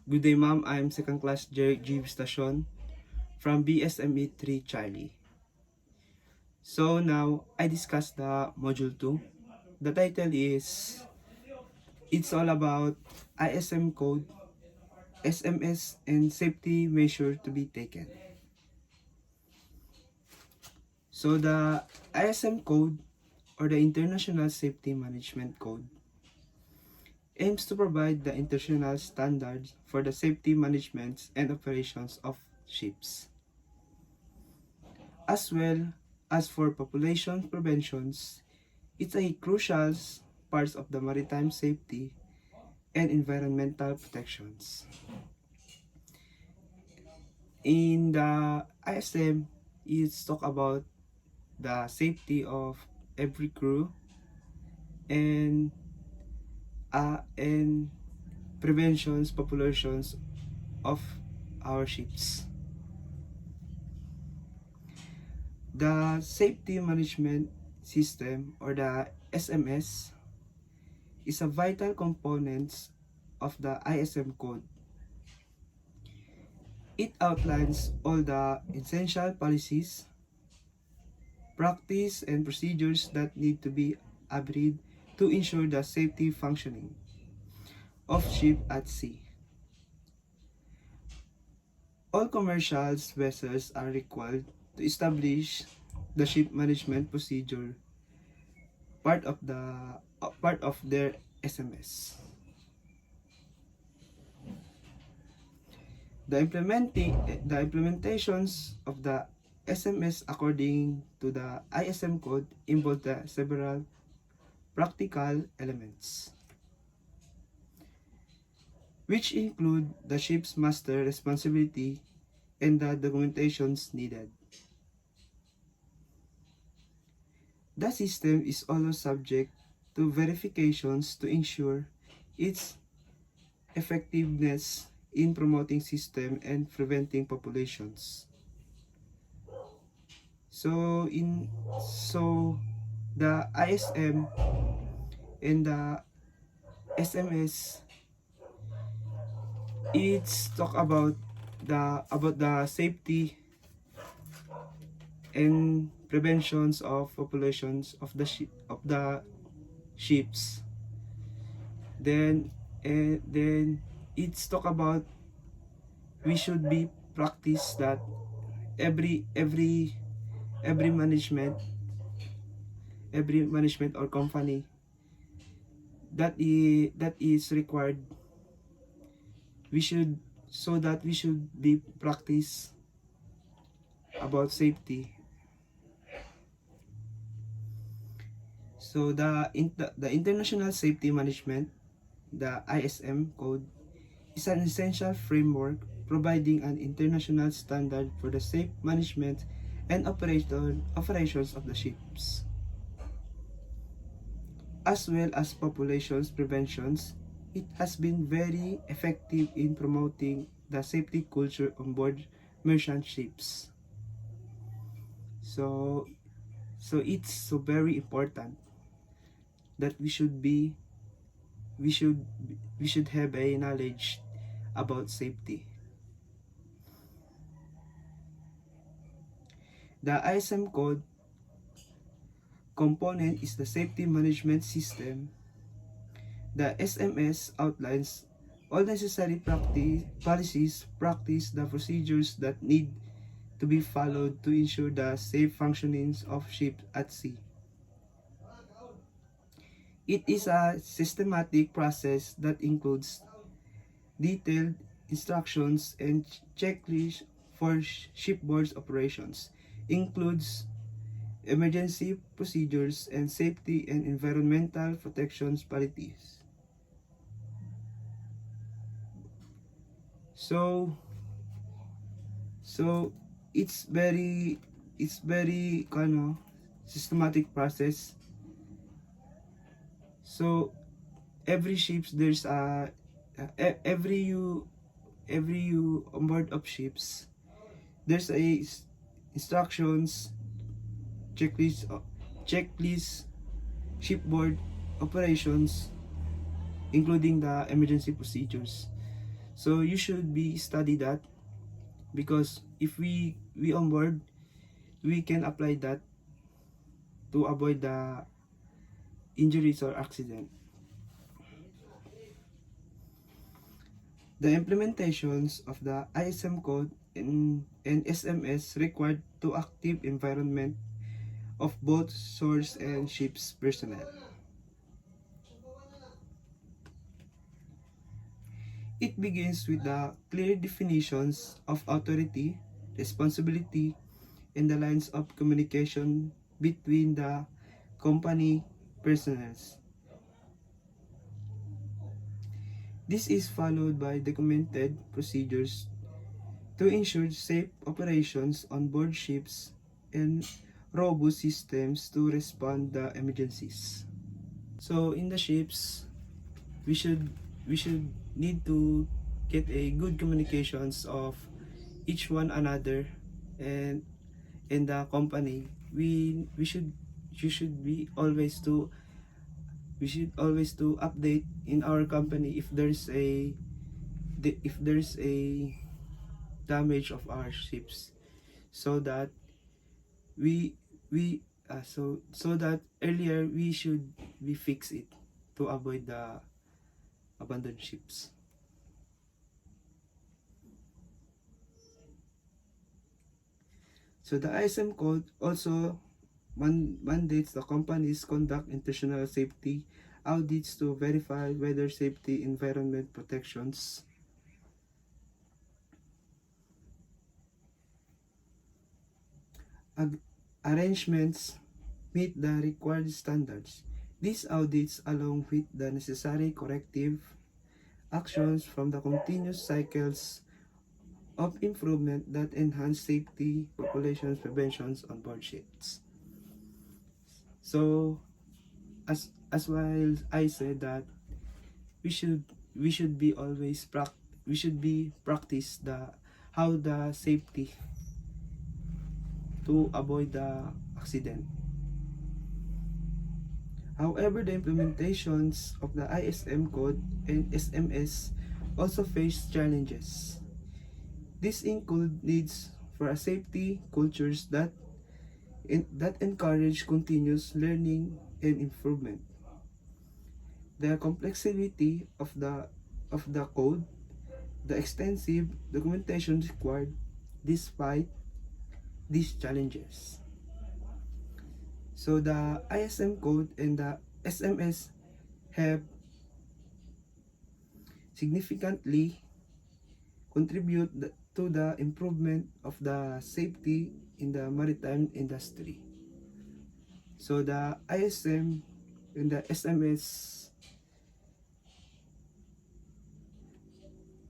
Good day, ma'am. I'm second class Jeric G. Station from BSME 3 Charlie. So now I discuss the module 2. The title is it's all about ISM code, SMS and safety measure to be taken. So the ISM code or the International Safety Management Code aims to provide the international standards for the safety management and operations of ships, as well as for population preventions. It's a crucial part of the maritime safety and environmental protections. In the ISM, it's talk about the safety of every crew and and preventions populations of our ships. The safety management system or the SMS is a vital component of the ISM code. It outlines all the essential policies, practice, and procedures that need to be adhered to ensure the safety functioning of ship at sea. All commercial vessels are required to establish the ship management procedure part of their SMS. The implementations of the SMS according to the ISM code involve the several practical elements, which include the ship's master responsibility and the documentations needed. The system is also subject to verifications to ensure its effectiveness in promoting system and preventing populations. So the ISM and the SMS, it's talk about the safety and preventions of populations of the ships. Then it's talk about we should be practice that every management or company that is required, we should so that we should be practice about safety. So the International Safety Management, the ISM code, is an essential framework providing an international standard for the safe management and operations of the ships, as well as populations preventions. It has been very effective in promoting the safety culture on board merchant ships. So it's so very important that we should we should have a knowledge about safety. The ISM code component is the safety management system. The SMS outlines all necessary policies, the procedures that need to be followed to ensure the safe functioning of ships at sea. It is a systematic process that includes detailed instructions and checklists for shipboard operations, includes emergency procedures and safety and environmental protection policies. So it's very systematic process. So every ships there's every you on board of ships there's a instructions, checklist, shipboard operations, including the emergency procedures. So you should be study that, because if we on board, we can apply that to avoid the injuries or accident. The implementations of the ISM code and SMS required to active environment of both source and ship's personnel. It begins with the clear definitions of authority, responsibility, and the lines of communication between the company personnels. This is followed by documented procedures to ensure safe operations on board ships and robust systems to respond to emergencies. So in the ships, we should we should need to get a good communications of each one another, and in the company we should you should be always to we should always to update in our company if there's a damage of our ships, so that we so that earlier we should be fix it to avoid the abandoned ships. So the ISM code also mandates the companies conduct international safety audits to verify whether safety environment protections arrangements meet the required standards. These audits, along with the necessary corrective actions from the continuous cycles of improvement that enhance safety, population preventions on board ships. So, as while I said that we should be always we should be practice the how the safety to avoid the accident. However, the implementations of the ISM code and SMS also face challenges. This include needs for a safety cultures that encourage continuous learning and improvement. The complexity of the code, the extensive documentation required despite these challenges. So the ISM code and the SMS have significantly contribute to the improvement of the safety in the maritime industry. So the ISM and the SMS,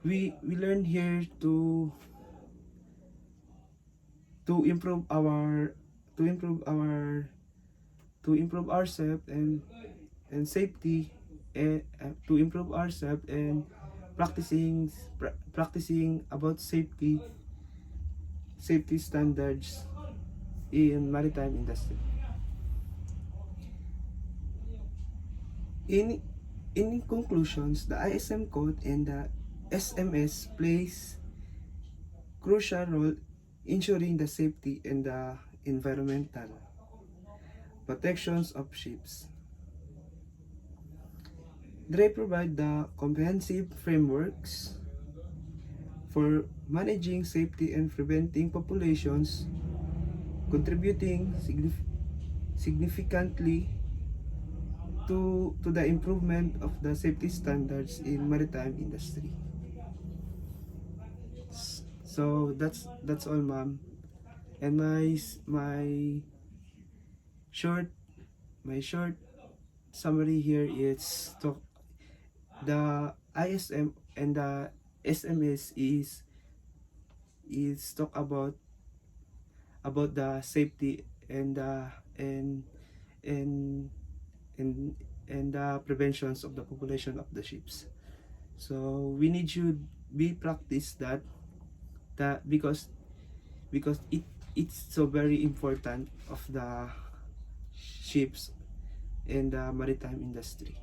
we learn here to improve our to improve our to improve ourselves and safety, and to improve ourselves and practicing about safety standards in maritime industry. In in conclusions, the ISM code and the SMS plays crucial role ensuring the safety and the environmental protections of ships. They provide the comprehensive frameworks for managing safety and preventing populations, contributing significantly to the improvement of the safety standards in maritime industry. So that's all, ma'am. And short my short summary here is the ISM and the SMS is talk about the safety and and and and the preventions of the population of the ships. So we need to be practice that because it's so very important of the ships and the maritime industry.